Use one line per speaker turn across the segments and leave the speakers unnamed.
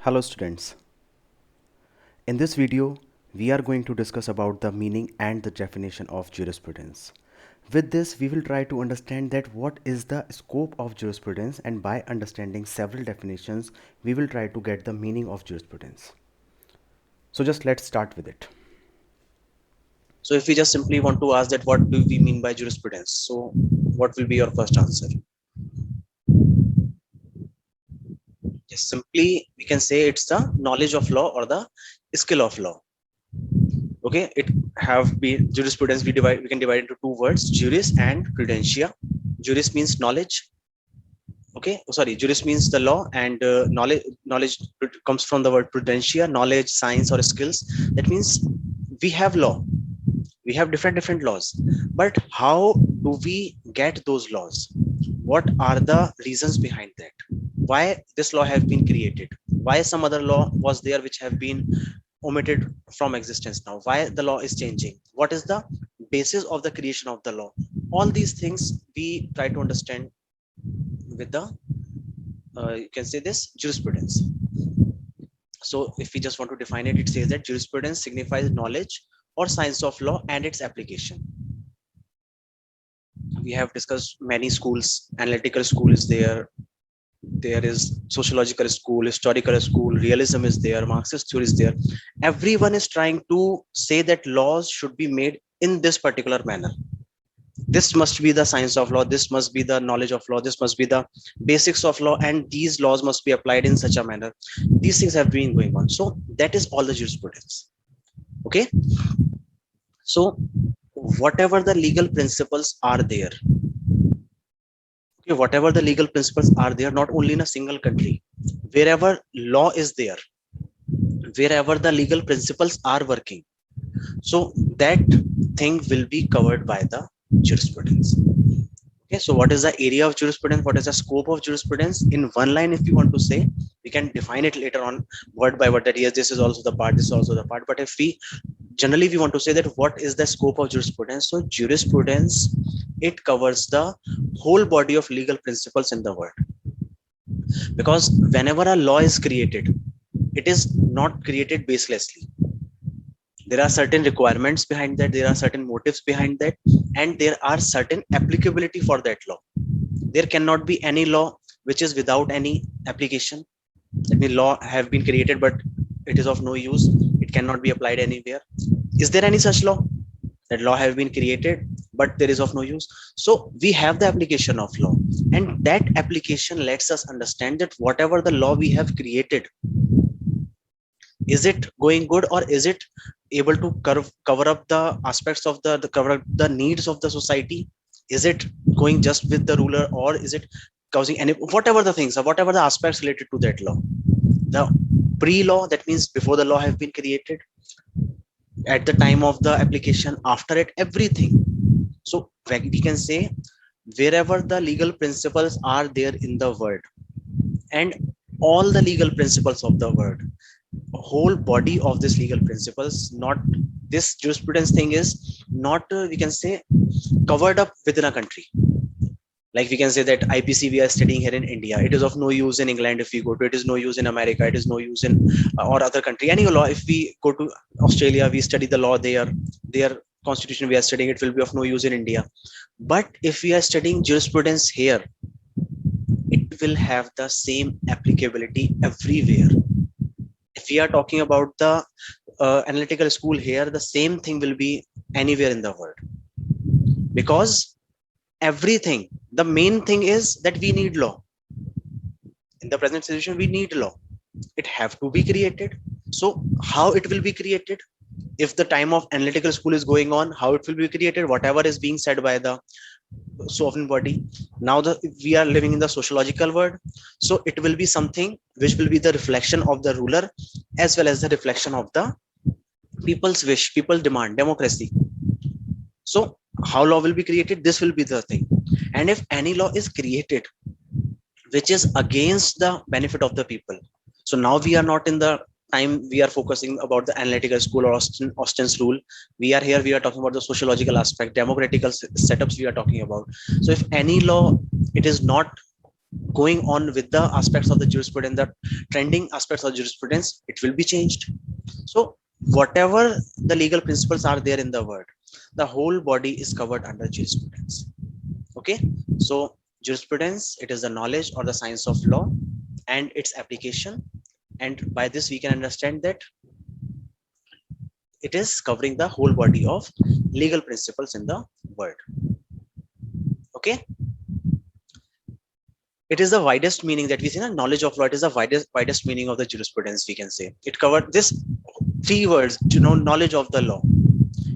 Hello students. In this video, we are going to discuss about the meaning and the definition of jurisprudence. With this, we will try to understand that what is the scope of jurisprudence, and by understanding several definitions, we will try to get the meaning of jurisprudence. So just let's start with it.
So if we just simply want to ask that what do we mean by jurisprudence? So what will be your first answer? Yes, simply we can say it's the knowledge of law or the skill of law. Okay, it have been jurisprudence we can divide into two words, juris and prudentia. Juris means knowledge. Okay, sorry, juris means the law, and knowledge comes from the word prudentia, knowledge, science, or skills. That means we have law, we have different laws, but how do we get those laws? What are the reasons behind that? Why this law have been created? Why some other law was there which have been omitted from existence now? Why the law is changing? What is the basis of the creation of the law? All these things we try to understand with the you can say this jurisprudence. So if we just want to define it, it says that jurisprudence signifies knowledge or science of law and its application. We have discussed many schools. Analytical school is there, there is sociological school, historical school, realism is there, Marxist theory is there. Everyone is trying to say that laws should be made in this particular manner. This must be the science of law, this must be the knowledge of law, this must be the basics of law, and these laws must be applied in such a manner. These things have been going on. So that is all the jurisprudence. Okay, so whatever the legal principles are there, okay, whatever the legal principles are there, not only in a single country, wherever law is there, wherever the legal principles are working, so that thing will be covered by the jurisprudence. Okay, so what is the area of jurisprudence? What is the scope of jurisprudence? In one line, if you want to say, we can define it later on word by word, that yes, this is also the part, this is also the part. But if we generally we want to say that what is the scope of jurisprudence, so jurisprudence, it covers the whole body of legal principles in the world. Because whenever a law is created, it is not created baselessly. There are certain requirements behind that, there are certain motives behind that, and there are certain applicability for that law. There cannot be any law which is without any application. That means law have been created but it is of no use, it cannot be applied anywhere. Is there any such law? That law have been created but there is of no use. So we have the application of law, and that application lets us understand that whatever the law we have created, is it going good, or is it able to cover up the aspects of the cover up the needs of the society? Is it going just with the ruler, or is it causing any, whatever the things or whatever the aspects related to that law, the pre-law, that means before the law have been created, at the time of the application, after it, everything. So we can say wherever the legal principles are there in the world, and all the legal principles of the world, whole body of this legal principles, not this jurisprudence thing is not we can say covered up within a country. Like we can say that IPC we are studying here in India, it is of no use in England. If we go to, it is no use in America, it is no use in or other country, any law. If we go to Australia, we study the law there, their constitution we are studying, it will be of no use in India. But if we are studying jurisprudence here, it will have the same applicability everywhere. If we are talking about the analytical school here, the same thing will be anywhere in the world. Because everything, the main thing is that we need law. In the present situation, we need law, it have to be created. So how it will be created? If the time of analytical school is going on, how it will be created? Whatever is being said by the sovereign body. Now we are living in the sociological world, so it will be something which will be the reflection of the ruler, as well as the reflection of the people's wish, people's demand, democracy. So how law will be created? This will be the thing. And if any law is created which is against the benefit of the people, so now we are not in the time we are focusing about the analytical school or Austin's rule. We are here, we are talking about the sociological aspect, democratical setups we are talking about. So if any law, it is not going on with the aspects of the jurisprudence, the trending aspects of jurisprudence, it will be changed. So whatever the legal principles are there in the world, the whole body is covered under jurisprudence. Okay, so jurisprudence, it is the knowledge or the science of law and its application, and by this we can understand that it is covering the whole body of legal principles in the world. Okay, it is the widest meaning that we see. Knowledge of law, it is the widest meaning of the jurisprudence, we can say. It covered this three words, knowledge of the law.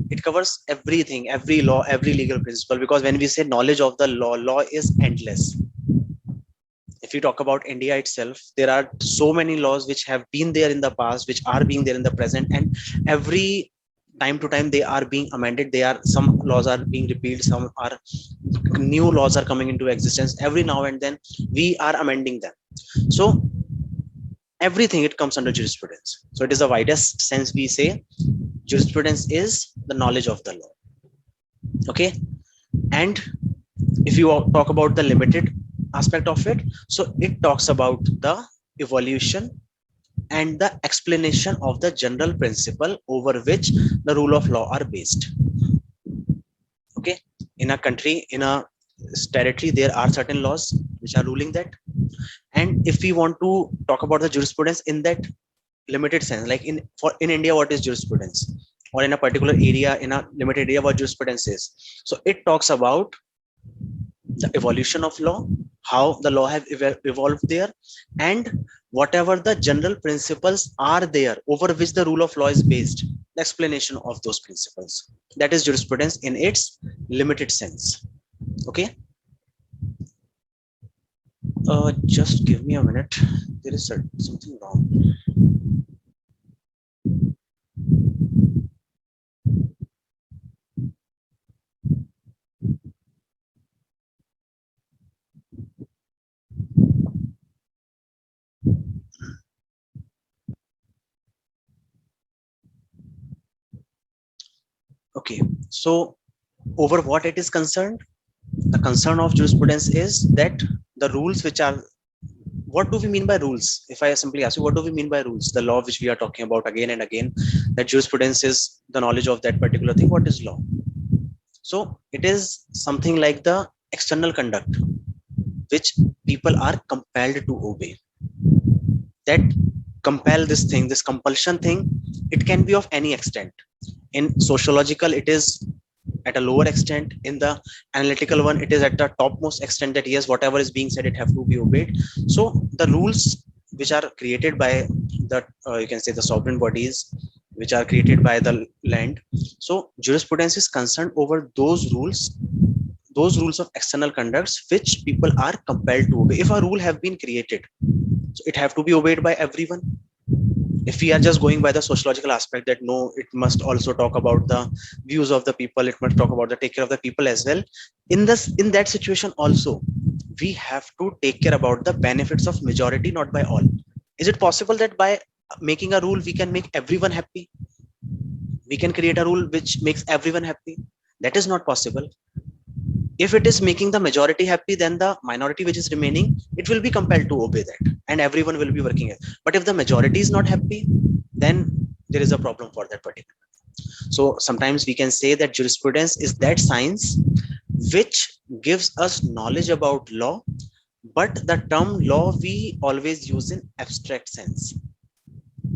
It covers everything, every law, every legal principle, because when we say knowledge of the law, law is endless. If you talk about India itself, there are so many laws which have been there in the past, which are being there in the present, and every time to time they are being amended. They are, some laws are being repealed, some are new laws are coming into existence. Every now and then we are amending them. So everything, it comes under jurisprudence. So it is the widest sense we say jurisprudence is the knowledge of the law. Okay, and if you talk about the limited aspect of it, so it talks about the evolution and the explanation of the general principle over which the rule of law are based. Okay, in a country, in a territory, there are certain laws which are ruling that. And if we want to talk about the jurisprudence in that limited sense, like in India, what is jurisprudence, or in a particular area, in a limited area, what jurisprudence is. So it talks about the evolution of law, how the law have evolved there, and whatever the general principles are there over which the rule of law is based, the explanation of those principles, that is jurisprudence in its limited sense. Okay, just give me a minute, there is something wrong. Okay, so over what it is concerned, the concern of jurisprudence is that the rules which are, what do we mean by rules? If I simply ask you, what do we mean by rules? The law which we are talking about again and again, that jurisprudence is the knowledge of that particular thing. What is law? So it is something like the external conduct which people are compelled to obey. That compel this thing, this compulsion thing, it can be of any extent. In sociological, it is at a lower extent. In the analytical one, it is at the topmost extent, that yes, whatever is being said, it have to be obeyed. So the rules which are created by the you can say the sovereign bodies, which are created by the land, so jurisprudence is concerned over those rules of external conducts which people are compelled to obey. If a rule have been created, so it have to be obeyed by everyone. If we are just going by the sociological aspect, that no, it must also talk about the views of the people, it must talk about the take care of the people as well. In that situation also, we have to take care about the benefits of majority, not by all. Is it possible that by making a rule we can make everyone happy? We can create a rule which makes everyone happy? That is not possible. If it is making the majority happy, then the minority which is remaining, it will be compelled to obey that, and everyone will be working it. But if the majority is not happy, then there is a problem for that particular. So sometimes we can say that jurisprudence is that science which gives us knowledge about law, but the term law we always use in abstract sense.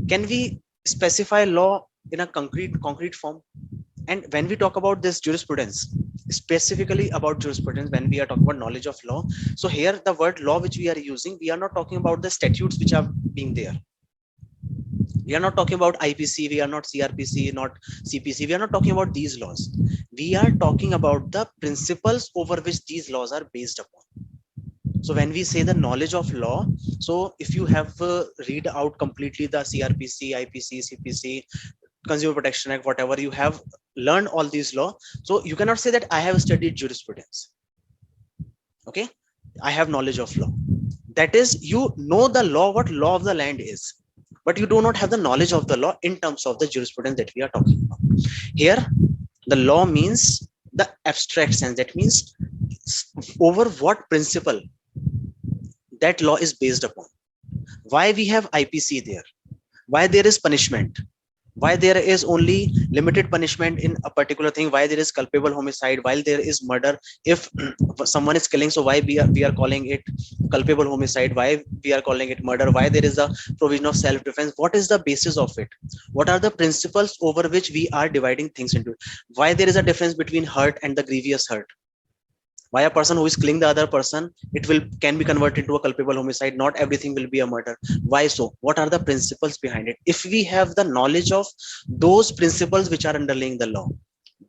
Can we specify law in a concrete form? And when we talk about this jurisprudence, specifically about jurisprudence, when we are talking about knowledge of law, so here the word law which we are using, we are not talking about the statutes which are being there. We are not talking about IPC, we are not CRPC, not CPC, we are not talking about these laws. We are talking about the principles over which these laws are based upon. So when we say the knowledge of law, so if you have read out completely the CRPC, IPC, CPC, Consumer Protection Act, whatever you have learned all these law, so you cannot say that I have studied jurisprudence. Okay, I have knowledge of law. That is, you know the law, what law of the land is, but you do not have the knowledge of the law in terms of the jurisprudence that we are talking about. Here, the law means the abstract sense. That means over what principle that law is based upon. Why we have IPC there? Why there is punishment? Why there is only limited punishment in a particular thing? Why there is culpable homicide while there is murder? If someone is killing, so why we are calling it culpable homicide? Why we are calling it murder? Why there is a provision of self defense? What is the basis of it? What are the principles over which we are dividing things into? Why there is a difference between hurt and the grievous hurt? Why a person who is killing the other person, it will can be converted to a culpable homicide? Not everything will be a murder. Why so? What are the principles behind it? If we have the knowledge of those principles which are underlying the law,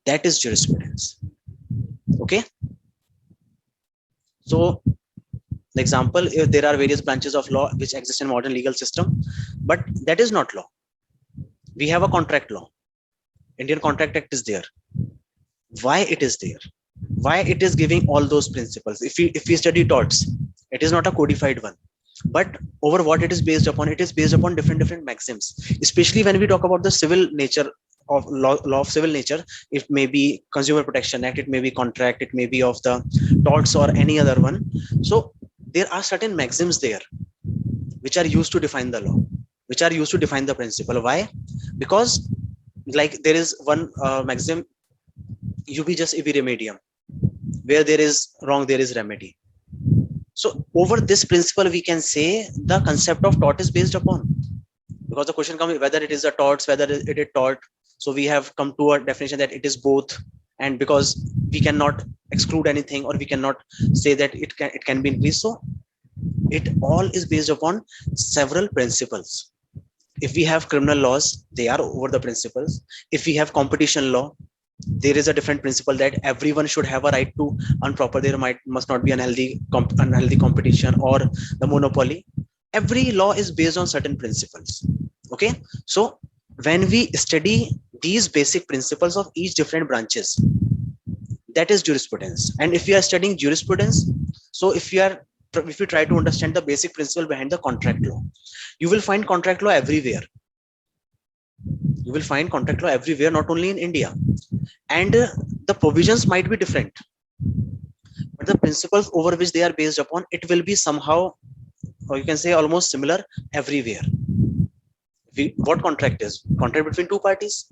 that is jurisprudence. Okay, so the example, if there are various branches of law which exist in modern legal system, but that is not law. We have a contract law. Indian Contract Act is there. Why it is there? Why it is giving all those principles? If we study torts, it is not a codified one, but over what it is based upon, it is based upon different maxims. Especially when we talk about the civil nature of law of civil nature, it may be Consumer Protection Act, it may be contract, it may be of the torts or any other one. So there are certain maxims there which are used to define the law, which are used to define the principle. Why? Because like there is one maxim, ubi just ibi remedium, where there is wrong there is remedy. So over this principle we can say the concept of tort is based upon, because the question comes whether it is a torts, whether it is tort. So we have come to a definition that it is both, and because we cannot exclude anything, or we cannot say that it can be increased. So it all is based upon several principles. If we have criminal laws, they are over the principles. If we have competition law, there is a different principle that everyone should have a right to earn proper. There must not be unhealthy competition or the monopoly. Every law is based on certain principles. Okay, so when we study these basic principles of each different branches, that is jurisprudence. And if we are studying jurisprudence, so if you try to understand the basic principle behind the contract law, you will find contract law everywhere. You will find contract law everywhere, not only in India. And the provisions might be different, but the principles over which they are based upon, it will be somehow, or you can say almost similar everywhere. What contract is? Contract between two parties,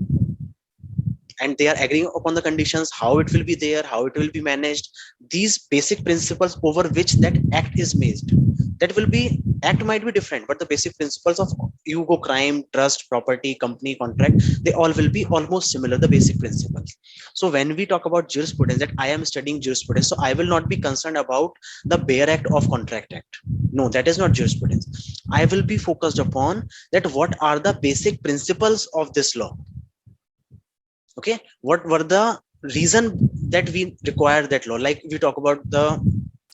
and they are agreeing upon the conditions, how it will be there, how it will be managed. These basic principles over which that act is made, that will be, act might be different, but the basic principles of you go crime, trust, property, company, contract, they all will be almost similar, the basic principles. So when we talk about jurisprudence, that I am studying jurisprudence, so I will not be concerned about the bare act of contract act. No, that is not jurisprudence. I will be focused upon that what are the basic principles of this law. Okay, what were the reason that we require that law? Like we talk about the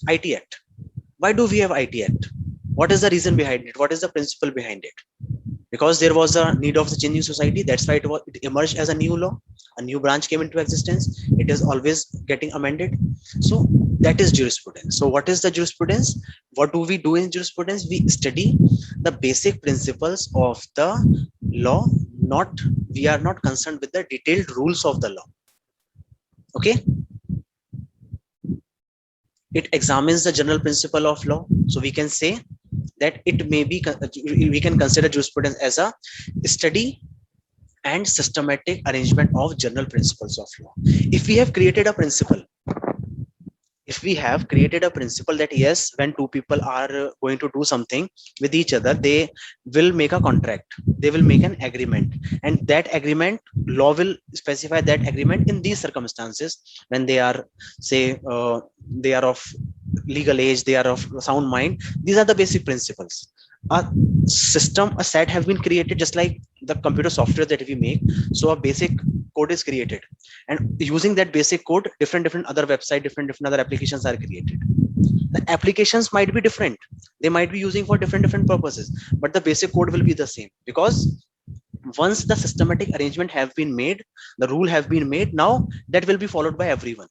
IT Act. Why do we have IT Act? What is the reason behind it? What is the principle behind it? Because there was a need of the changing society. That's why it emerged as a new law. A new branch came into existence. It is always getting amended. So that is jurisprudence. So what is the jurisprudence? What do we do in jurisprudence? We study the basic principles of the law. Not, we are not concerned with the detailed rules of the law. Okay, it examines the general principle of law. So we can say that it may be, we can consider jurisprudence as a study and systematic arrangement of general principles of law. If we have created a principle, if we have created a principle that yes, when two people are going to do something with each other, they will make a contract, they will make an agreement, and that agreement, law will specify that agreement in these circumstances, when they are, say, they are of legal age, they are of sound mind. These are the basic principles. A system, a set have been created, just like the computer software that we make. So a basic code is created, and using that basic code, different other website, different other applications are created. The applications might be different, they might be using for different purposes, but the basic code will be the same, because once the systematic arrangement have been made, the rule have been made, now that will be followed by everyone.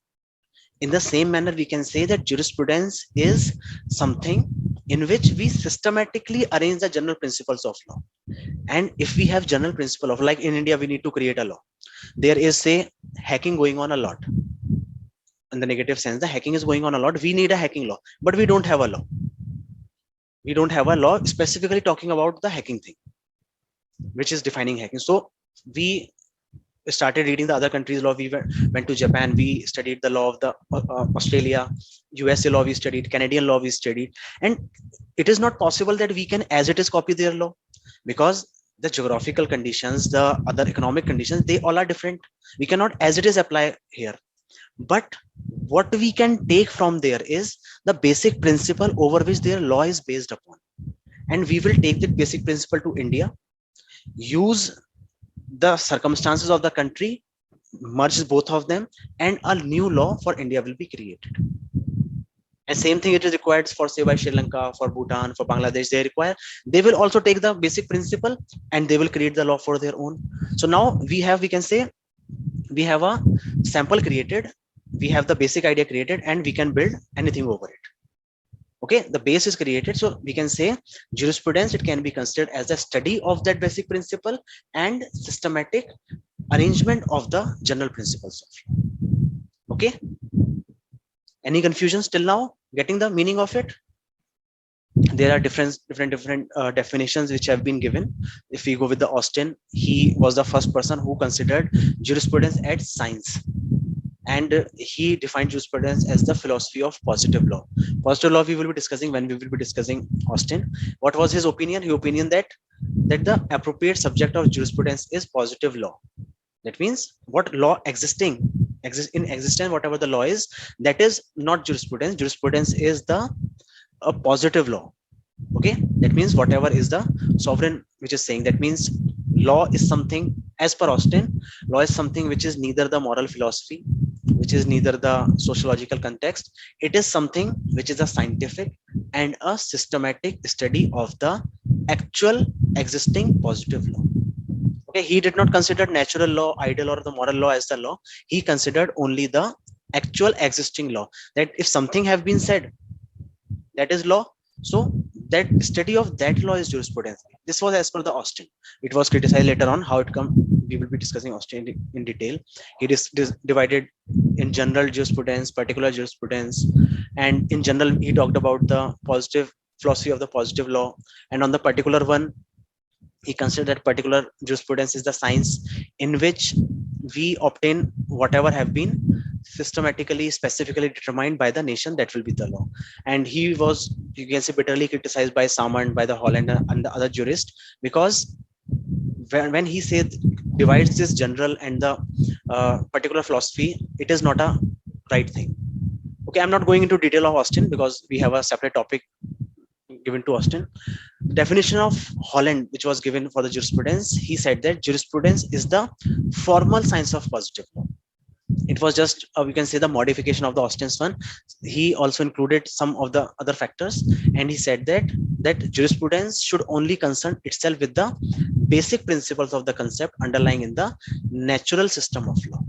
In the same manner, we can say that jurisprudence is something in which we systematically arrange the general principles of law. And if we have general principle of, like in India, we need to create a law. There is, say, hacking going on a lot. In the negative sense, the hacking is going on a lot. We need a hacking law, but we don't have a law. We don't have a law specifically talking about the hacking thing, which is defining hacking. So we started reading the other countries' law. We went to Japan. We studied the law of the Australia, USA law. We studied Canadian law. We studied, and it is not possible that we can, as it is, copy their law, because the geographical conditions, the other economic conditions, they all are different. We cannot, as it is, apply here. But what we can take from there is the basic principle over which their law is based upon, and we will take that basic principle to India, use the circumstances of the country, merge both of them, and a new law for India will be created. And same thing it is required for, say, by Sri Lanka, for Bhutan, for Bangladesh. They will also take the basic principle and they will create the law for their own. So now we can say we have a sample created, we have the basic idea created, and we can build anything over it. Okay, the base is created, so we can say jurisprudence, it can be considered as a study of that basic principle and systematic arrangement of the general principles of law. Okay, any confusions till now getting the meaning of it? There are different definitions which have been given. If we go with the Austin, he was the first person who considered jurisprudence as science, and he defined jurisprudence as the philosophy of positive law. Positive law we will be discussing when we will be discussing Austin. What was his opinion? His opinion that the appropriate subject of jurisprudence is positive law. That means what law exists in existence, whatever the law is, that is not jurisprudence. Jurisprudence is the a positive law. Okay, that means whatever is the sovereign which is saying, that means law is something, as per Austin, law is something which is neither the moral philosophy, which is neither the sociological context. It is something which is a scientific and a systematic study of the actual existing positive law. Okay, he did not consider natural law, ideal, or the moral law as the law. He considered only the actual existing law, that if something have been said, that is law. So that study of that law is jurisprudence. This was as per the Austin. It was criticized later on how it come. We will be discussing Austin in detail. It is divided in general jurisprudence, particular jurisprudence, and in general he talked about the positive philosophy of the positive law, and on the particular one he considered that particular jurisprudence is the science in which we obtain whatever have been systematically specifically determined by the nation, that will be the law. And he was, you can say, bitterly criticized by Salmond, by the Holland and the other jurists, because when he said divides this general and the particular philosophy, it is not a right thing. Okay, I'm not going into detail of Austin because we have a separate topic given to Austin. Definition of Holland, which was given for the jurisprudence, he said that jurisprudence is the formal science of positive law. It was just we can say the modification of the Austin's one. He also included some of the other factors, and he said that jurisprudence should only concern itself with the basic principles of the concept underlying in the natural system of law.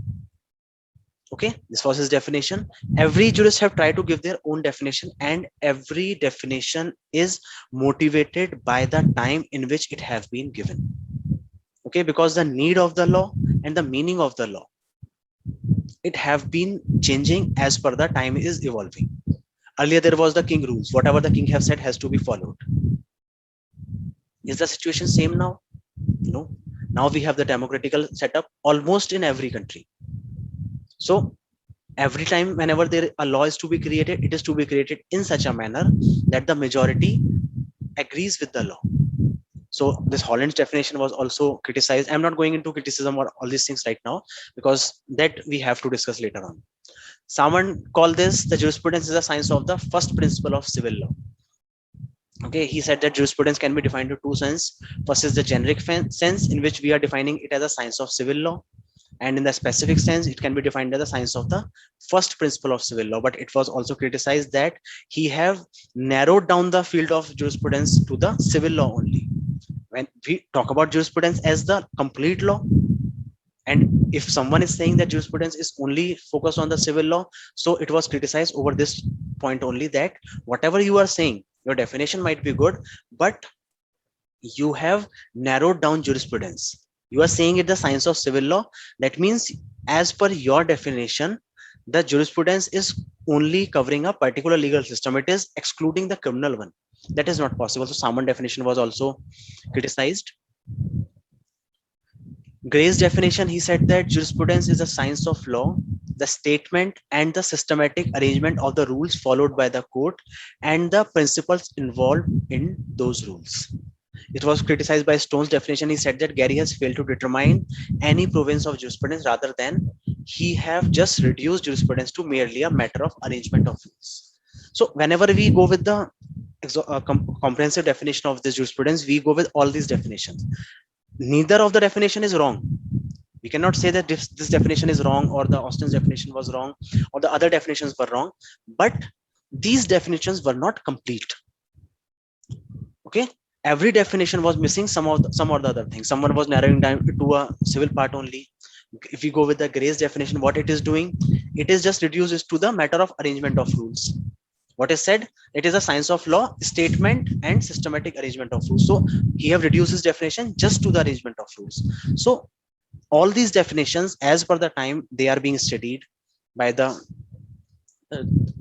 Okay, this was his definition. Every jurist have tried to give their own definition, and every definition is motivated by the time in which it have been given. Okay, because the need of the law and the meaning of the law, it have been changing as per the time is evolving. Earlier there was the king rules, whatever the king have said has to be followed. Is the situation same now? No, now we have the democratical setup almost in every country. So every time whenever there a law is to be created, it is to be created in such a manner that the majority agrees with the law. So this Holland's definition was also criticized. I'm not going into criticism or all these things right now, because that we have to discuss later on. Someone called this the jurisprudence is a science of the first principle of civil law. Okay, he said that jurisprudence can be defined in two senses. First is the generic sense, in which we are defining it as a science of civil law, and in the specific sense it can be defined as the science of the first principle of civil law. But it was also criticized that he have narrowed down the field of jurisprudence to the civil law only. When we talk about jurisprudence as the complete law, and if someone is saying that jurisprudence is only focused on the civil law, so it was criticized over this point only, that whatever you are saying, your definition might be good, but you have narrowed down jurisprudence. You are saying it the science of civil law. That means as per your definition, the jurisprudence is only covering a particular legal system. It is excluding the criminal one. That is not possible. So Salmon definition was also criticized. Gray's definition, he said that jurisprudence is a science of law, the statement and the systematic arrangement of the rules followed by the court and the principles involved in those rules. It was criticized by Stone's definition. He said that Gary has failed to determine any province of jurisprudence, rather than he have just reduced jurisprudence to merely a matter of arrangement of rules. So whenever we go with the comprehensive definition of this jurisprudence, we go with all these definitions. Neither of the definition is wrong. We cannot say that this definition is wrong, or the Austin's definition was wrong, or the other definitions were wrong, but these definitions were not complete. Okay, every definition was missing some or the other things. Someone was narrowing down to a civil part only. If we go with the Gray's definition, what it is doing, it is just reduces to the matter of arrangement of rules. What is said, it is a science of law, statement and systematic arrangement of rules. So he have reduced his definition just to the arrangement of rules. So all these definitions, as per the time, they are being studied by the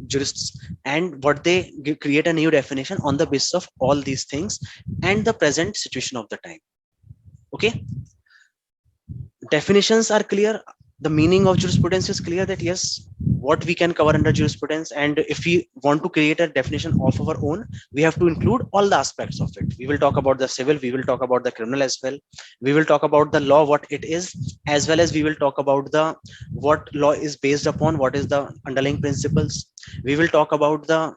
jurists, and what they create a new definition on the basis of all these things and the present situation of the time. Okay, definitions are clear, the meaning of jurisprudence is clear, that yes, what we can cover under jurisprudence, and if we want to create a definition of our own, we have to include all the aspects of it. We will talk about the civil, we will talk about the criminal as well, we will talk about the law, what it is, as well as we will talk about the what law is based upon, what is the underlying principles. We will talk about the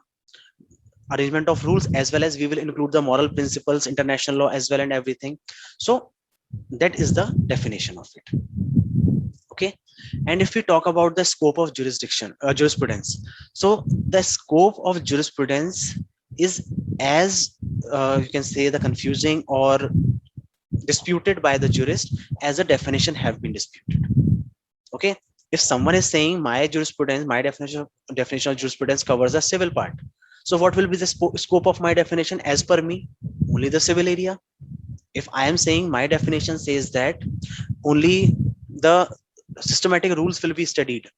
arrangement of rules, as well as we will include the moral principles, international law as well, and everything. So that is the definition of it. Okay, and if we talk about the scope of jurisprudence, so the scope of jurisprudence is, as you can say, the confusing or disputed by the jurist, as a definition have been disputed. Okay, if someone is saying my jurisprudence, my definition of jurisprudence covers the civil part, so what will be the scope of my definition? As per me, only the civil area. If I am saying my definition says that only the systematic rules will be studied,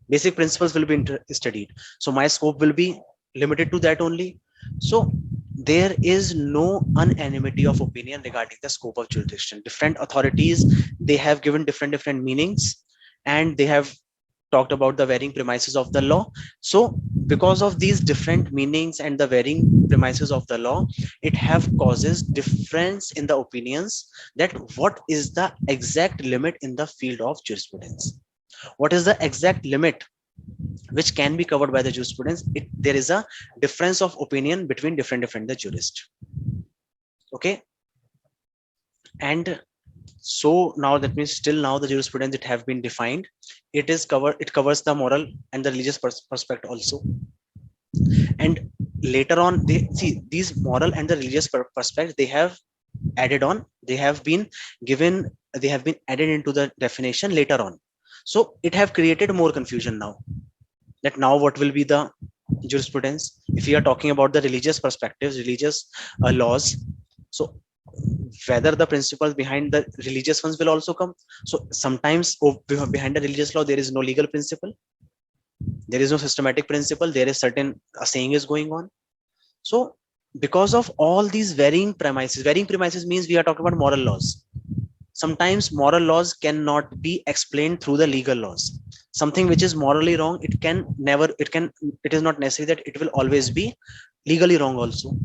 basic principles will be studied, so my scope will be limited to that only. So there is no unanimity of opinion regarding the scope of jurisdiction. Different authorities, they have given different meanings, and they have talked about the varying premises of the law. So because of these different meanings and the varying premises of the law, it have causes difference in the opinions, that what is the exact limit in the field of jurisprudence, what is the exact limit which can be covered by the jurisprudence. There is a difference of opinion between different the jurists. Okay, and so now that means still now the jurisprudence, it have been defined, it covers the moral and the religious perspective also. And later on, they see these moral and the religious perspective, they have added on, they have been given, they have been added into the definition later on. So it have created more confusion now, that now what will be the jurisprudence if we are talking about the religious perspectives, religious laws. So whether the principles behind the religious ones will also come. So sometimes behind the religious law, there is no legal principle, there is no systematic principle, there is certain saying is going on. So because of all these varying premises means we are talking about moral laws. Sometimes moral laws cannot be explained through the legal laws. Something which is morally wrong, it is not necessary that it will always be legally wrong also.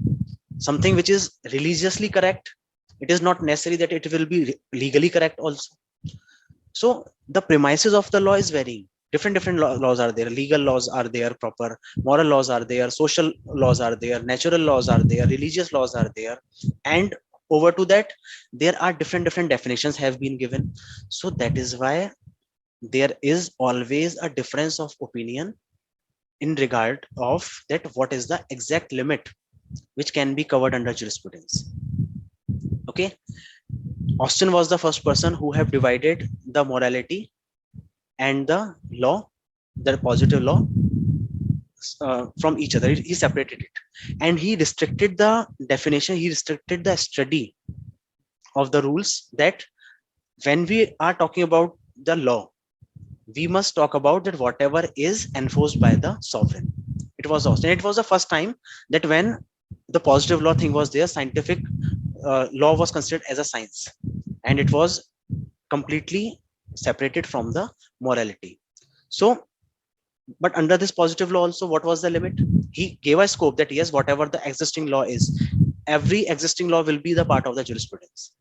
Something which is religiously correct, it is not necessary that it will be legally correct also. So the premises of the law is varying. Different laws are there, legal laws are there, proper moral laws are there, social laws are there, natural laws are there, religious laws are there, and over to that there are different definitions have been given. So that is why there is always a difference of opinion in regard of that what is the exact limit which can be covered under jurisprudence. Okay, Austin was the first person who have divided the morality and the law, the positive law, from each other. He separated it, and he restricted the definition, he restricted the study of the rules, that when we are talking about the law, we must talk about that whatever is enforced by the sovereign. It was Austin, it was the first time that when the positive law thing was there. Scientific law was considered as a science, and it was completely separated from the morality. So, but under this positive law also, what was the limit? He gave a scope that yes, whatever the existing law is, every existing law will be the part of the jurisprudence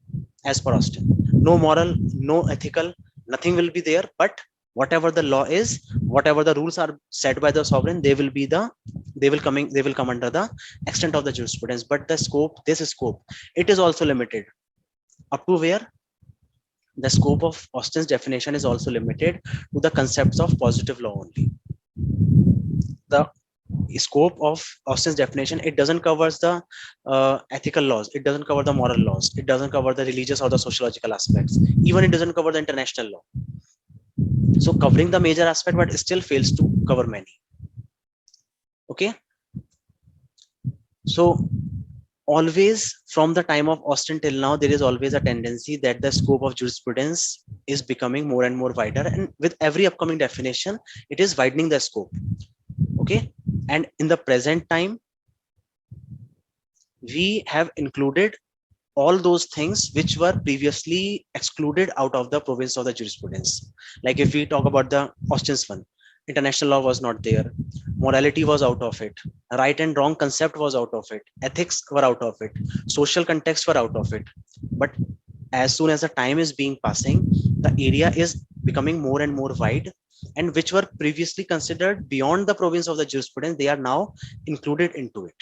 as per Austin. No moral, no ethical, nothing will be there, but whatever the law is, whatever the rules are set by the sovereign, they will come under the extent of the jurisprudence. But the scope, this scope, it is also limited up to where? The scope of Austin's definition is also limited to the concepts of positive law only. The scope of Austin's definition, it doesn't covers the ethical laws, it doesn't cover the moral laws, it doesn't cover the religious or the sociological aspects, even it doesn't cover the international law. So covering the major aspect, but still fails to cover many. Okay, so always from the time of Austin till now, there is always a tendency that the scope of jurisprudence is becoming more and more wider, and with every upcoming definition, it is widening the scope. Okay, and in the present time, we have included all those things which were previously excluded out of the province of the jurisprudence. Like if we talk about the Austin's one, international law was not there, morality was out of it, right and wrong concept was out of it, ethics were out of it, social context were out of it. But as soon as the time is being passing, the area is becoming more and more wide, and which were previously considered beyond the province of the jurisprudence, they are now included into it.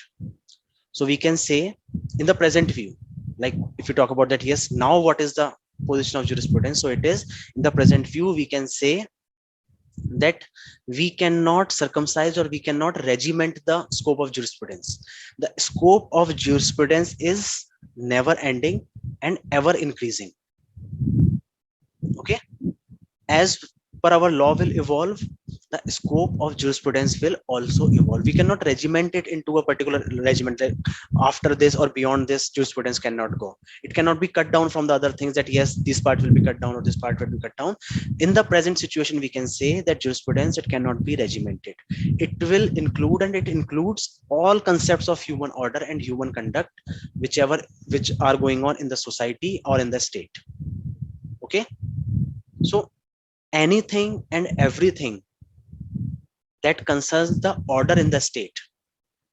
So we can say in the present view, like if you talk about that, yes, now what is the position of jurisprudence? So it is in the present view, we can say that we cannot circumcise or we cannot regiment the scope of jurisprudence. The scope of jurisprudence is never ending and ever increasing. Okay, as per our law will evolve, the scope of jurisprudence will also evolve. We cannot regiment it into a particular regiment, like after this or beyond this jurisprudence cannot go. It cannot be cut down from the other things that yes, this part will be cut down or this part will be cut down. In the present situation, we can say that jurisprudence, it cannot be regimented. It will include, and it includes all concepts of human order and human conduct, which are going on in the society or in the state. Okay, so anything and everything that concerns the order in the state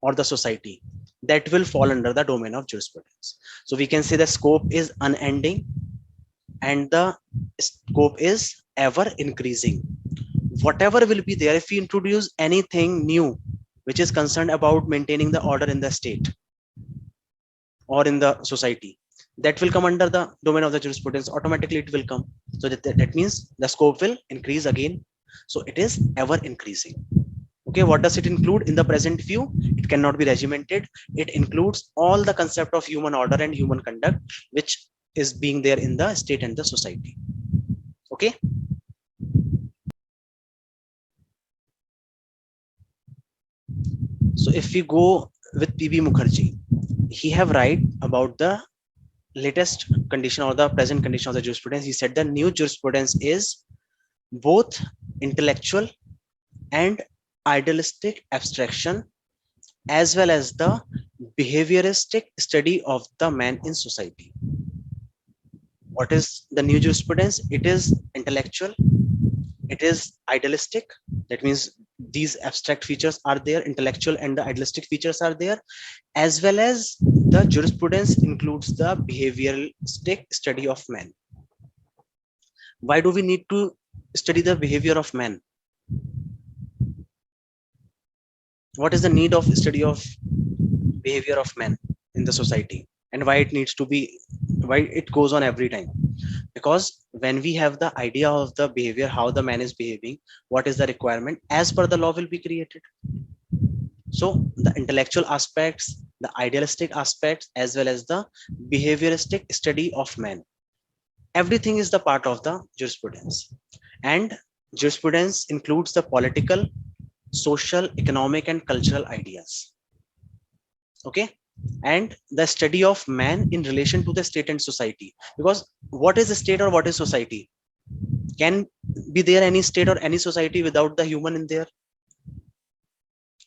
or the society, that will fall under the domain of jurisprudence. So we can say the scope is unending and the scope is ever increasing. Whatever will be there, if we introduce anything new which is concerned about maintaining the order in the state or in the society, that will come under the domain of the jurisprudence. Automatically it will come. So that means the scope will increase again. So it is ever increasing. Okay, what does it include in the present view? It cannot be regimented. It includes all the concept of human order and human conduct which is being there in the state and the society. Okay, so if we go with PB Mukherjee, he have write about the latest condition or the present condition of the jurisprudence. He said the new jurisprudence is both intellectual and idealistic abstraction, as well as the behavioristic study of the man in society. What is the new jurisprudence? It is intellectual, it is idealistic. That means these abstract features are there, intellectual and the idealistic features are there, as well as the jurisprudence includes the behavioristic study of man. Why do we need to study the behavior of man? What is the need of study of behavior of man in the society, and why it needs to be, why it goes on every time? Because when we have the idea of the behavior, how the man is behaving, what is the requirement, as per the law will be created. So the intellectual aspects, the idealistic aspects, as well as the behavioristic study of man, everything is the part of the jurisprudence. And jurisprudence includes the political, social, economic, and cultural ideas. Okay, and the study of man in relation to the state and society. Because what is the state or what is society? Can be there any state or any society without the human in there?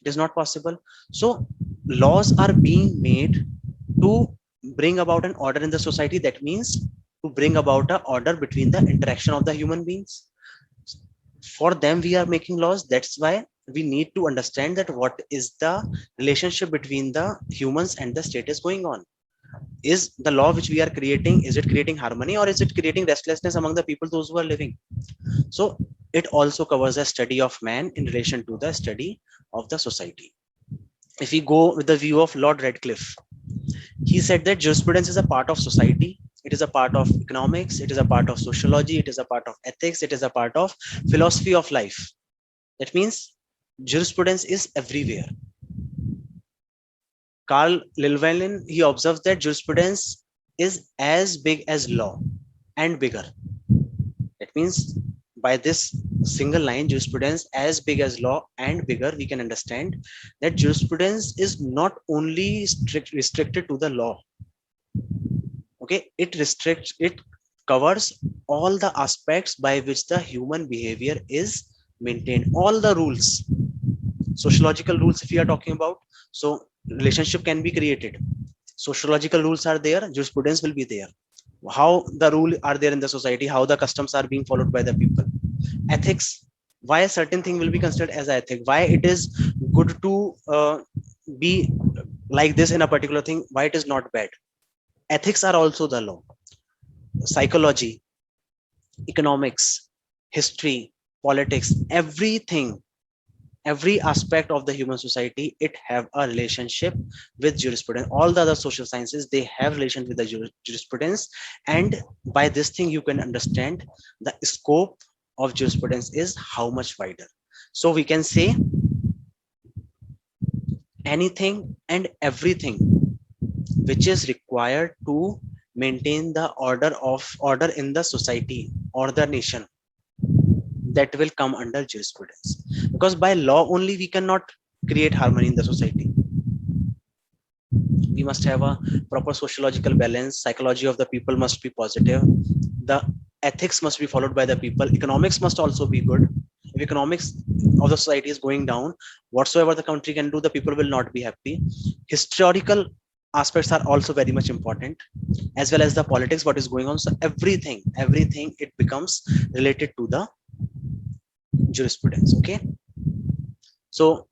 It is not possible. So laws are being made to bring about an order in the society. That means to bring about a order between the interaction of the human beings. For them we are making laws. That's why we need to understand that what is the relationship between the humans and the state is going on. Is the law which we are creating, is it creating harmony, or is it creating restlessness among the people, those who are living? So it also covers a study of man in relation to the study of the society. If we go with the view of Lord Radcliffe, he said that jurisprudence is a part of society, it is a part of economics, it is a part of sociology, it is a part of ethics, it is a part of philosophy of life. That means jurisprudence is everywhere. Carl Lilwellin, he observes that jurisprudence is as big as law and bigger. That means by this single line, jurisprudence as big as law and bigger, we can understand that jurisprudence is not only restricted to the law. Okay, it covers all the aspects by which the human behavior is maintained, all the rules, sociological rules if we are talking about. So relationship can be created, sociological rules are there, jurisprudence will be there. How the rule are there in the society, how the customs are being followed by the people. Ethics, why a certain thing will be considered as ethic, why it is good to be like this in a particular thing, why it is not bad. Ethics are also the law. Psychology, economics, history, politics, everything, every aspect of the human society, it have a relationship with jurisprudence. All the other social sciences, they have relation with the jurisprudence. And by this thing you can understand the scope of jurisprudence is how much wider. So we can say anything and everything which is required to maintain the order in the society or the nation, that will come under jurisprudence. Because by law only we cannot create harmony in the society. We must have a proper sociological balance, psychology of the people must be positive, the ethics must be followed by the people, economics must also be good. If economics of the society is going down, whatsoever the country can do, the people will not be happy. Historical aspects are also very much important, as well as the politics what is going on. So everything it becomes related to the jurisprudence. Okay, so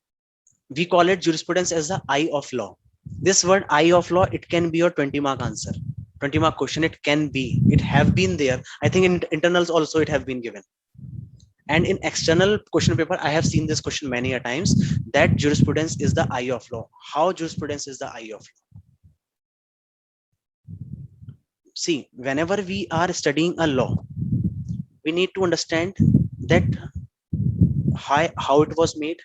we call it jurisprudence as the eye of law. This word eye of law, it can be your 20-mark answer, 20-mark question. It can be, it have been there, I think in internals also it have been given. And in external question paper I have seen this question many a times, that jurisprudence is the eye of law. How jurisprudence is the eye of law? See, whenever we are studying a law, we need to understand that how it was made,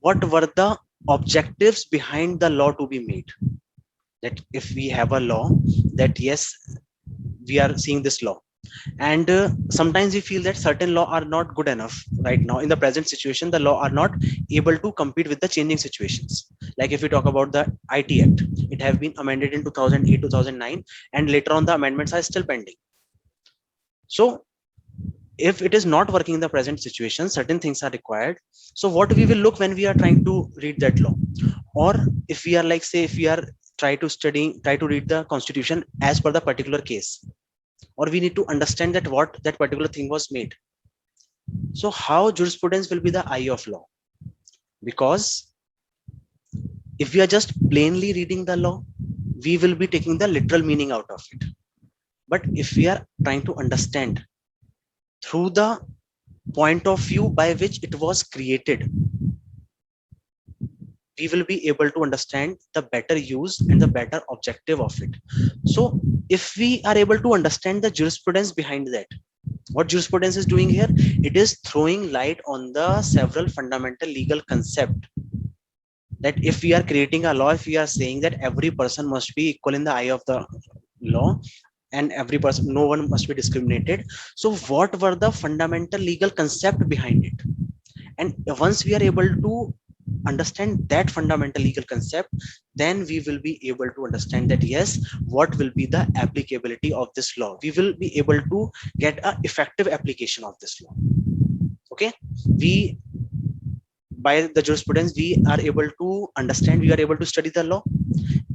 what were the objectives behind the law to be made. That if we have a law, that yes, we are seeing this law, and sometimes we feel that certain law are not good enough right now in the present situation, the law are not able to compete with the changing situations. Like if we talk about the IT Act, it have been amended in 2008 2009, and later on the amendments are still pending. So if it is not working in the present situation, certain things are required. So what we will look when we are trying to read that law, or if we are like say if we are try to read the constitution as per the particular case, or we need to understand that what that particular thing was made. So how jurisprudence will be the eye of law? Because if we are just plainly reading the law, we will be taking the literal meaning out of it. But if we are trying to understand through the point of view by which it was created, we will be able to understand the better use and the better objective of it. So if we are able to understand the jurisprudence behind that, what jurisprudence is doing here, it is throwing light on the several fundamental legal concept. That if we are creating a law, if we are saying that every person must be equal in the eye of the law, and every person, no one must be discriminated, so what were the fundamental legal concept behind it? And once we are able to understand that fundamental legal concept, then we will be able to understand that yes, what will be the applicability of this law, we will be able to get a effective application of this law. Okay, we by the jurisprudence we are able to understand, we are able to study the law,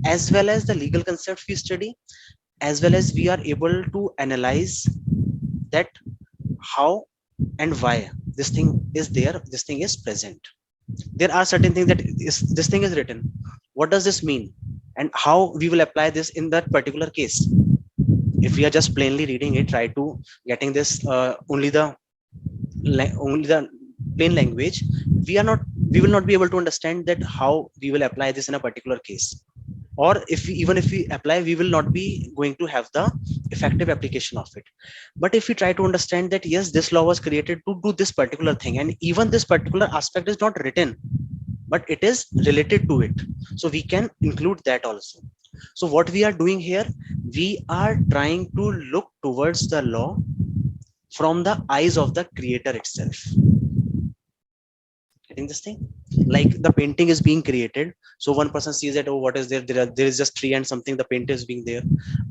as well as the legal concepts we study, as well as we are able to analyze that how and why this thing is there, this thing is present. There are certain things that is, this thing is written, what does this mean, and how we will apply this in that particular case. If we are just plainly reading it, try to getting this only the plain language, we are not, we will not be able to understand that how we will apply this in a particular case. Or if we, even if we apply, we will not be going to have the effective application of it. But if we try to understand that yes, this law was created to do this particular thing, and even this particular aspect is not written, but it is related to it, so we can include that also. So what we are doing here, we are trying to look towards the law from the eyes of the creator itself. Getting this thing, like the painting is being created, so one person sees that, oh, what is there, there is just tree and something, the paint is being there.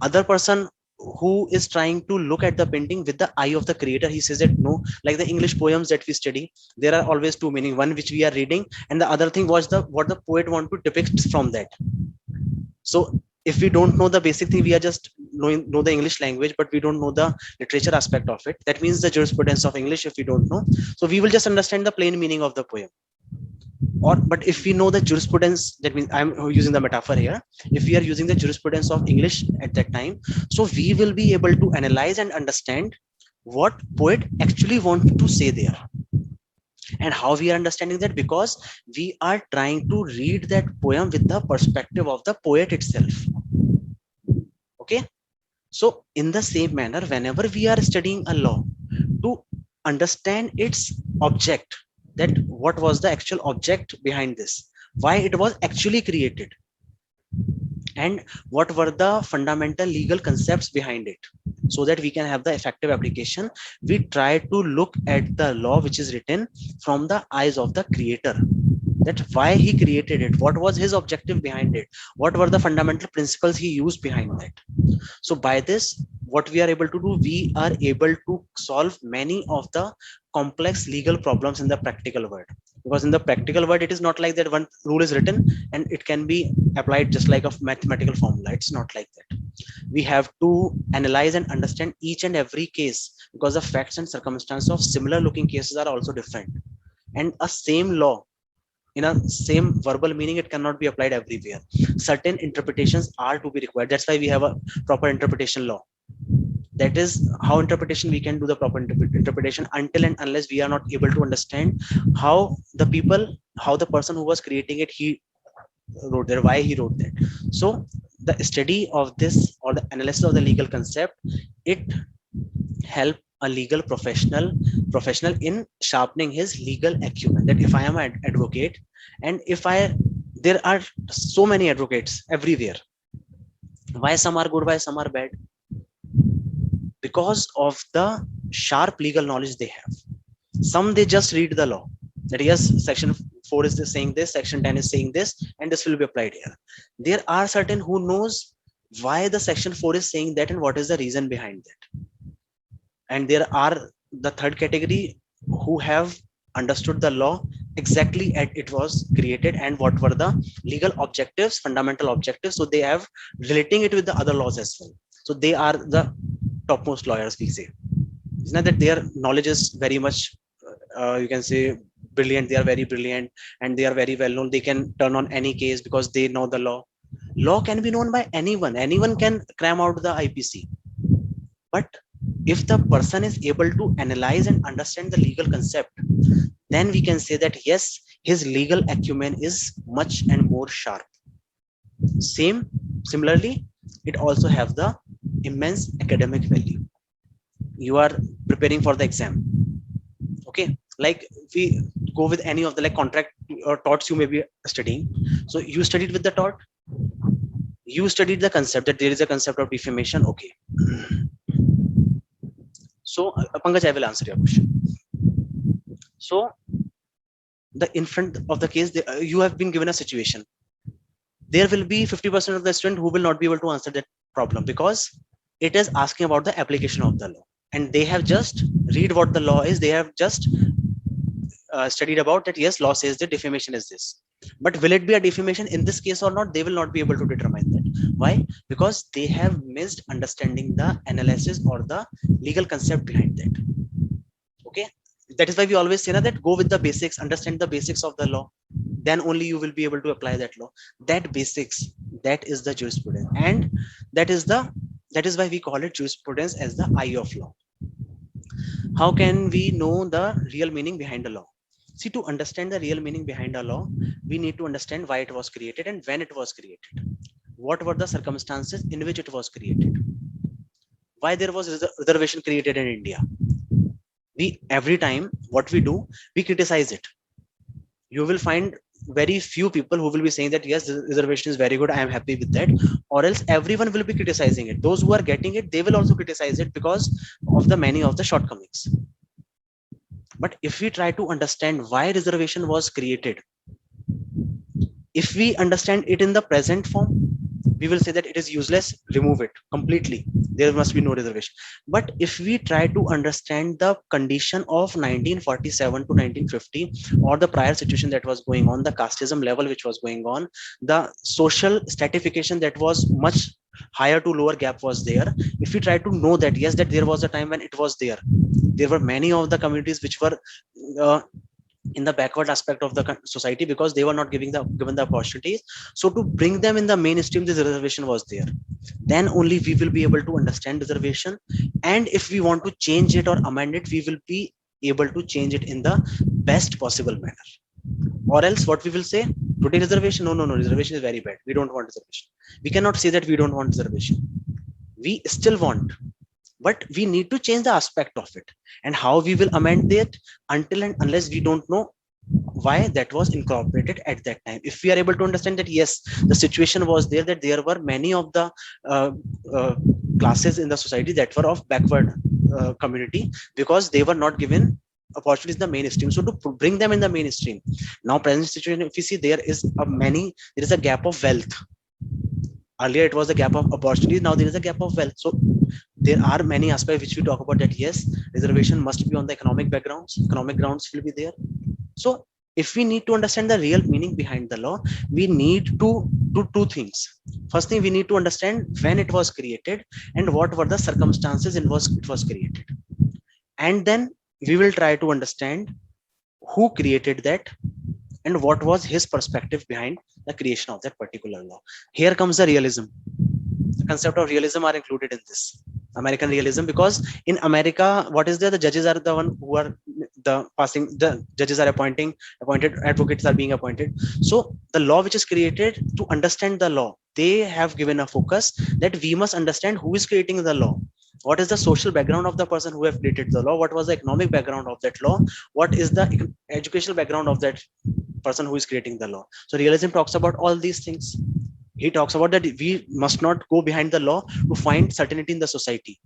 Other person who is trying to look at the painting with the eye of the creator, he says that no, like the English poems that we study, there are always two meaning, one which we are reading, and the other thing was the what the poet want to depict from that. So if we don't know the basic thing, we are just know the English language, but we don't know the literature aspect of it. That means the jurisprudence of English, if we don't know, so we will just understand the plain meaning of the poem. Or but if we know the jurisprudence, that means I'm using the metaphor here, if we are using the jurisprudence of English at that time, so we will be able to analyze and understand what poet actually wants to say there. And how we are understanding that, because we are trying to read that poem with the perspective of the poet itself. Okay, so in the same manner, whenever we are studying a law, to understand its object, that what was the actual object behind this, why it was actually created, and what were the fundamental legal concepts behind it, so that we can have the effective application, we try to look at the law which is written from the eyes of the creator, that why he created it, what was his objective behind it, what were the fundamental principles he used behind that. So by this, what we are able to do, we are able to solve many of the complex legal problems in the practical world. Because in the practical world, it is not like that one rule is written and it can be applied just like a mathematical formula. It's not like that. We have to analyze and understand each and every case, because the facts and circumstances of similar looking cases are also different. And a same law in a same verbal meaning, it cannot be applied everywhere. Certain interpretations are to be required. That's why we have a proper interpretation law. That is how interpretation we can do the proper interpretation, until and unless we are not able to understand how the people, how the person who was creating it, he wrote there, why he wrote that. So the study of this, or the analysis of the legal concept, it help a legal professional in sharpening his legal acumen. That if I am an advocate, and if I, there are so many advocates everywhere, why some are good, why some are bad? Because of the sharp legal knowledge they have. Some, they just read the law, that yes, section 4 is saying this, section 10 is saying this, and this will be applied here. There are certain who knows why the section 4 is saying that and what is the reason behind that. And there are the third category who have understood the law exactly as it was created and what were the legal objectives, fundamental objectives, so they have relating it with the other laws as well. So they are the topmost lawyers, we say. It's not that their knowledge is very much you can say brilliant, they are very brilliant and they are very well known, they can turn on any case because they know the law. Law can be known by anyone, anyone can cram out the IPC. But if the person is able to analyze and understand the legal concept, then we can say that yes, his legal acumen is much and more sharp. Similarly, it also have the immense academic value. You are preparing for the exam, okay, like we go with any of the like contract or torts you may be studying. So you studied with the tort, you studied the concept that there is a concept of defamation, okay. So Pankaj, I will answer your question. So the in front of the case, you have been given a situation, there will be 50% of the student who will not be able to answer that problem, because it is asking about the application of the law, and they have just read what the law is, they have just studied about that, yes, law says that defamation is this, but will it be a defamation in this case or not? They will not be able to determine that. Why? Because they have missed understanding the analysis or the legal concept behind that. Okay, that is why we always say na, that go with the basics, understand the basics of the law, then only you will be able to apply that law. That basics, that is the jurisprudence, and that is the, that is why we call it jurisprudence as the eye of law. How can we know the real meaning behind a law? See, to understand the real meaning behind a law, we need to understand why it was created and when it was created. What were the circumstances in which it was created? Why there was reservation created in India? We, every time what we do, we criticize it. You will find very few people who will be saying that yes, the reservation is very good, I am happy with that, or else everyone will be criticizing it. Those who are getting it, they will also criticize it because of the many of the shortcomings. But if we try to understand why reservation was created, if we understand it in the present form, we will say that it is useless, remove it completely, there must be no reservation. But if we try to understand the condition of 1947 to 1950, or the prior situation that was going on, the casteism level which was going on, the social stratification that was much higher to lower gap was there, if we try to know that yes, that there was a time when it was there, there were many of the communities which were uh, in the backward aspect of the society because they were not given the opportunities. So to bring them in the mainstream, this reservation was there. Then only we will be able to understand reservation, and if we want to change it or amend it, we will be able to change it in the best possible manner. Or else what we will say, today reservation, no, no, no, reservation is very bad, we don't want reservation. We cannot say that we don't want reservation, we still want, but we need to change the aspect of it. And how we will amend it, until and unless we don't know why that was incorporated at that time. If we are able to understand that yes, the situation was there, that there were many of the uh, uh, classes in the society that were of backward community, because they were not given opportunities in the mainstream, so to bring them in the mainstream. Now present situation, if you see, there is a gap of wealth. Earlier it was a gap of opportunities, now there is a gap of wealth. So there are many aspects which we talk about, that yes, reservation must be on the economic grounds will be there. So if we need to understand the real meaning behind the law, we need to do two things. First thing, we need to understand when it was created and what were the circumstances in which it was created, and then we will try to understand who created that and what was his perspective behind the creation of that particular law. Here comes the realism. The concept of realism are included in this American realism, because in America, what is there, the judges are the one who are the passing, the judges are appointed, advocates are being appointed. So the law which is created, to understand the law, they have given a focus that we must understand who is creating the law, what is the social background of the person who have created the law, what was the economic background of that law, what is the educational background of that person who is creating the law. So realism talks about all these things. He talks about that we must not go behind the law to find certainty in the society.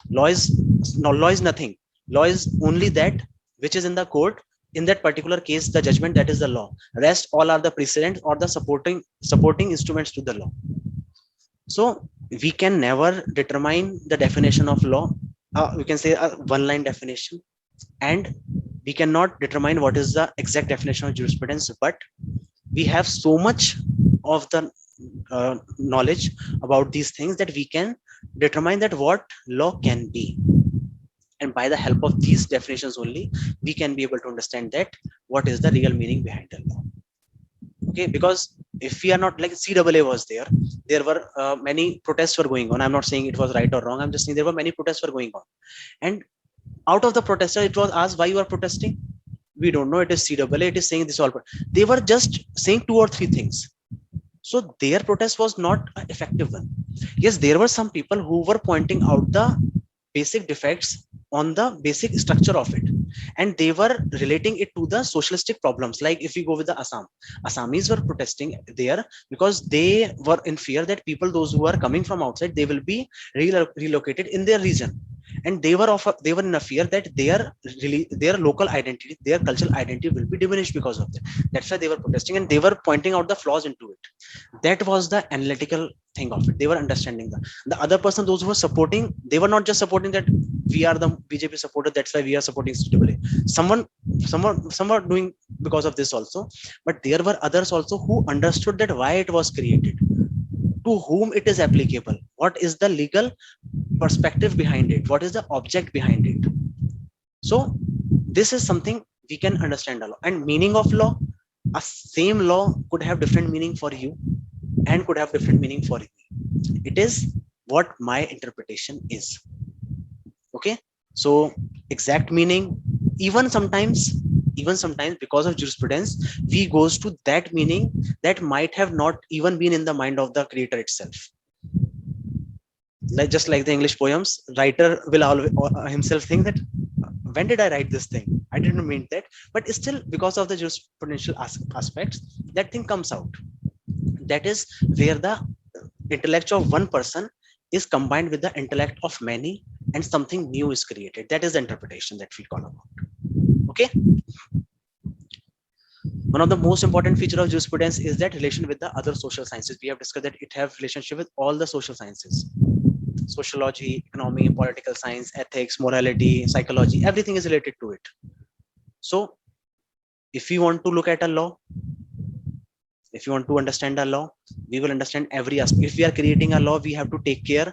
Law is, no, law is nothing. Law is only that which is in the court. In that particular case, the judgment, that is the law. Rest all are the precedents or the supporting instruments to the law. So we can never determine the definition of law. We can say a one line definition, and we cannot determine what is the exact definition of jurisprudence, but we have so much of the knowledge about these things that we can determine that what law can be. And by the help of these definitions only, we can be able to understand that what is the real meaning behind the law. Okay, because if we are not, like CAA was there were many protests were going on. I'm not saying it was right or wrong, I'm just saying there were many protests were going on, and out of the protester it was asked, why you are protesting? We don't know, it is CAA, it is saying this all. They were just saying two or three things, so their protest was not an effective one. Yes, there were some people who were pointing out the basic defects on the basic structure of it, and they were relating it to the socialistic problems. Like if we go with the Assamese were protesting there because they were in fear that people, those who are coming from outside, they will be relocated in their region, and they were in a fear that their local identity, their cultural identity will be diminished because of that. That's why they were protesting, and they were pointing out the flaws into it. That was the analytical thing of it. They were understanding the other person, those who were supporting, they were not just supporting that we are the BJP supporter, that's why we are supporting CAA. Some are doing because of this also, but there were others also who understood that why it was created, to whom it is applicable, what is the legal perspective behind it, what is the object behind it. So this is something we can understand a lot. And meaning of law, a same law could have different meaning for you and could have different meaning for me. It is what my interpretation is. Okay, so exact meaning, even sometimes even sometimes because of jurisprudence, we goes to that meaning that might have not even been in the mind of the creator itself. Like just like the English poems, writer will always himself think that when did I write this thing, I didn't mean that, but still because of the jurisprudential aspects, that thing comes out. That is where the intellect of one person is combined with the intellect of many, and something new is created. That is the interpretation that we call about. Okay, one of the most important feature of jurisprudence is that relation with the other social sciences. We have discussed that it have relationship with all the social sciences: sociology, economy, political science, ethics, morality, psychology, everything is related to it. So if we want to look at a law, if you want to understand a law, we will understand every aspect. If we are creating a law, we have to take care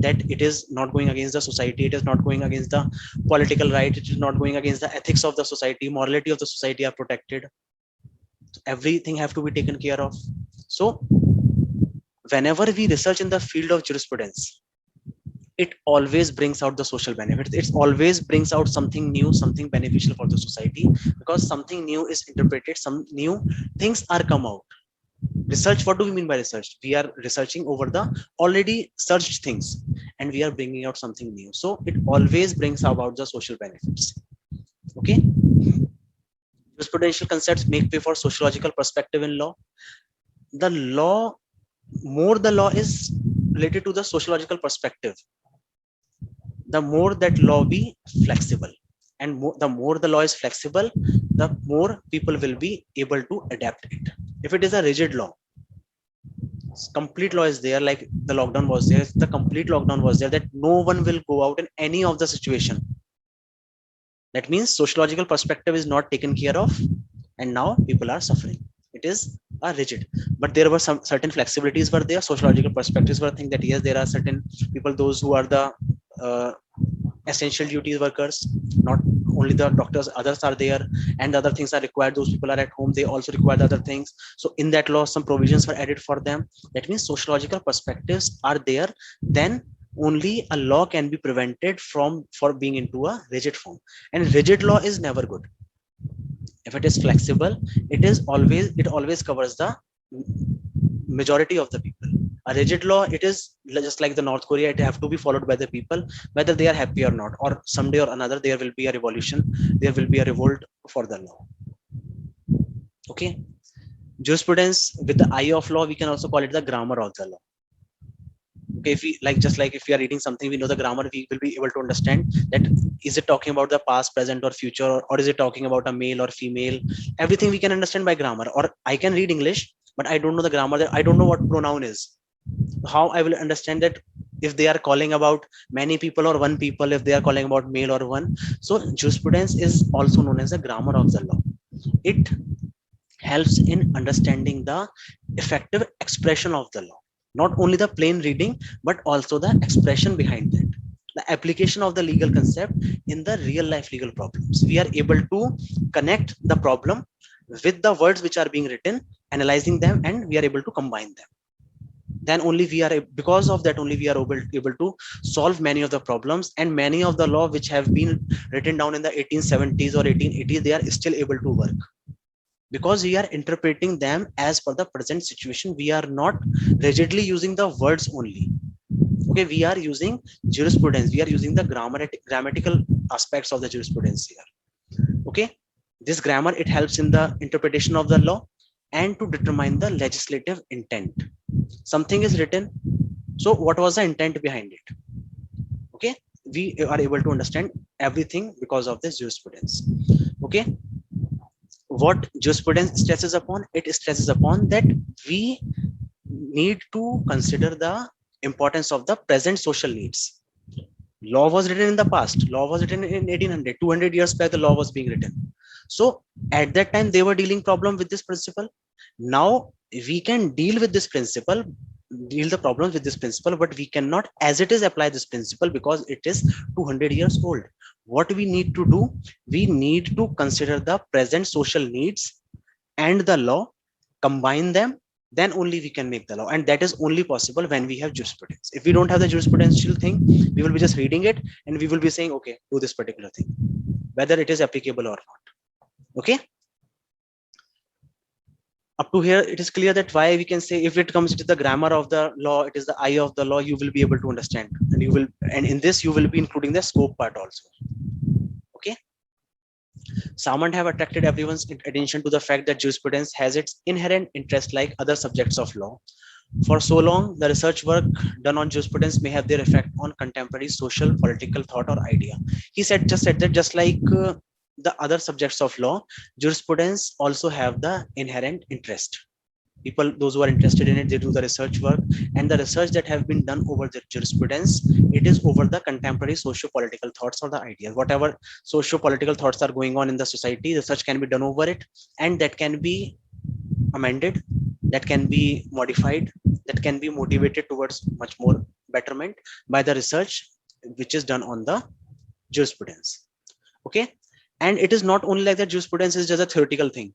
that it is not going against the society, it is not going against the political right, it is not going against the ethics of the society, morality of the society are protected. Everything have to be taken care of. So whenever we research in the field of jurisprudence, it always brings out the social benefits, it always brings out something new, something beneficial for the society, because something new is interpreted, some new things are come out. Research, what do we mean by research? We are researching over the already searched things, and we are bringing out something new, so it always brings about the social benefits. Okay, jurisprudential concepts make way for sociological perspective in law. The law, more the law is related to the sociological perspective, the more that law be flexible, and the more the law is flexible, the more people will be able to adapt it. If it is a rigid law, complete law is there, like the lockdown was there, the complete lockdown was there, that no one will go out in any of the situation, that means sociological perspective is not taken care of, and now people are suffering. It is a rigid, but there were some certain flexibilities were there, sociological perspectives were think that yes, there are certain people, those who are the uh, essential duties workers, not only the doctors, others are there, and other things are required, those people are at home, they also require the other things. So in that law some provisions were added for them. That means sociological perspectives are there, then only a law can be prevented from for being into a rigid form. And rigid law is never good. If it is flexible, it always covers the majority of the people. A rigid law, it is just like the North Korea, it have to be followed by the people, whether they are happy or not, or someday or another there will be a revolution, there will be a revolt for the law. Okay, jurisprudence with the eye of law, we can also call it the grammar of the law. Okay, if we like, just like if we are reading something, we know the grammar, we will be able to understand that is it talking about the past, present, or future, or is it talking about a male or female. Everything we can understand by grammar. Or I can read English, but I don't know the grammar, that I don't know what pronoun is. How I will understand that if they are calling about many people or one people, if they are calling about male or one. So jurisprudence is also known as the grammar of the law. It helps in understanding the effective expression of the law, not only the plain reading but also the expression behind that, the application of the legal concept in the real life legal problems. We are able to connect the problem with the words which are being written, analyzing them, and we are able to combine them. Then only we are, because of that only we are able to solve many of the problems, and many of the law which have been written down in the 1870s or 1880s, they are still able to work, because we are interpreting them as per the present situation. We are not rigidly using the words only. Okay, we are using jurisprudence, we are using the grammatical aspects of the jurisprudence here. Okay, this grammar, it helps in the interpretation of the law and to determine the legislative intent. Something is written, so what was the intent behind it? Okay, we are able to understand everything because of this jurisprudence. Okay, what jurisprudence stresses upon, it stresses upon that we need to consider the importance of the present social needs. Law was written in the past. Law was written in 1800, 200 years back. The law was being written. So at that time they were dealing problem with this principle. Now we can deal with this principle, deal the problems with this principle, but we cannot as it is apply this principle because it is 200 years old. What we need to do, we need to consider the present social needs and the law, combine them, then only we can make the law. And that is only possible when we have jurisprudence. If we don't have the jurisprudential thing, we will be just reading it and we will be saying, okay, do this particular thing, whether it is applicable or not. Okay, up to here it is clear that why we can say if it comes to the grammar of the law, it is the eye of the law, you will be able to understand, and you will, and in this you will be including the scope part also. Okay, Samant have attracted everyone's attention to the fact that jurisprudence has its inherent interest like other subjects of law. For so long, the research work done on jurisprudence may have their effect on contemporary social, political thought or idea. He said that just like the other subjects of law, jurisprudence also have the inherent interest. People, those who are interested in it, they do the research work, and the research that have been done over the jurisprudence, it is over the contemporary socio-political thoughts or the ideas. Whatever socio-political thoughts are going on in the society, research can be done over it, and that can be amended, that can be modified, that can be motivated towards much more betterment by the research which is done on the jurisprudence. Okay, and it is not only like that jurisprudence is just a theoretical thing,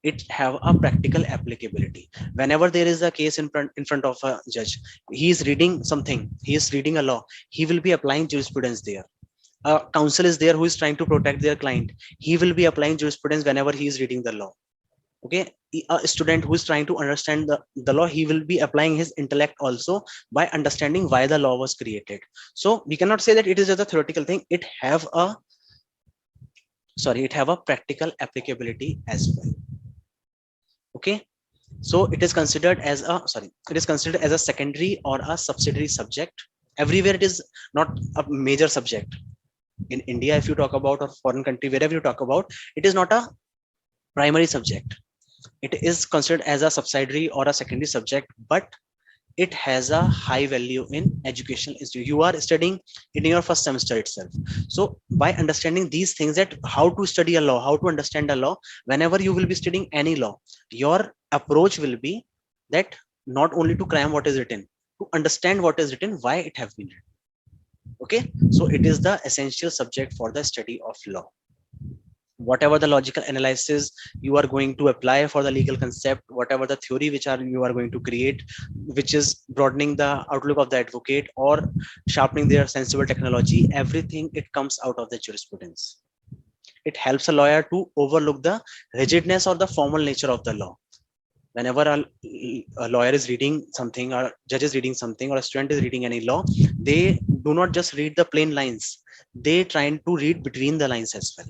it have a practical applicability. Whenever there is a case in front of a judge, he is reading something, he is reading a law, he will be applying jurisprudence there. A counsel is there who is trying to protect their client, he will be applying jurisprudence whenever he is reading the law. Okay, a student who is trying to understand the law, he will be applying his intellect also by understanding why the law was created. So we cannot say that it is just a theoretical thing, it have a, sorry, it have a practical applicability as well. Okay, so it is considered as a, sorry, it is considered as a secondary or a subsidiary subject. Everywhere it is not a major subject. In India, if you talk about, or foreign country, wherever you talk about, it is not a primary subject, it is considered as a subsidiary or a secondary subject, but it has a high value in educational institute. You are studying in your first semester itself. So by understanding these things, that how to study a law, how to understand a law, whenever you will be studying any law, your approach will be that not only to cram what is written, to understand what is written, why it have been written. Okay, so it is the essential subject for the study of law. Whatever the logical analysis you are going to apply for the legal concept, whatever the theory which are you are going to create, which is broadening the outlook of the advocate or sharpening their sensible technology, everything it comes out of the jurisprudence. It helps a lawyer to overlook the rigidness or the formal nature of the law. Whenever a lawyer is reading something, or judge is reading something, or a student is reading any law, they do not just read the plain lines, they try to read between the lines as well.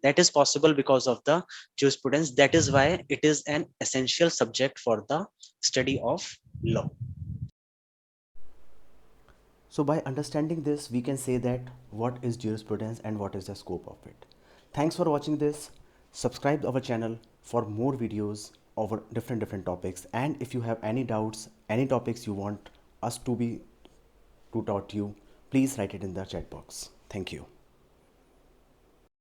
That is possible because of the jurisprudence. That is why it is an essential subject for the study of law.
So by understanding this, we can say that what is jurisprudence and what is the scope of it. Thanks for watching this. Subscribe our channel for more videos over different topics. And if you have any doubts, any topics you want us to taught you, please write it in the chat box. Thank you.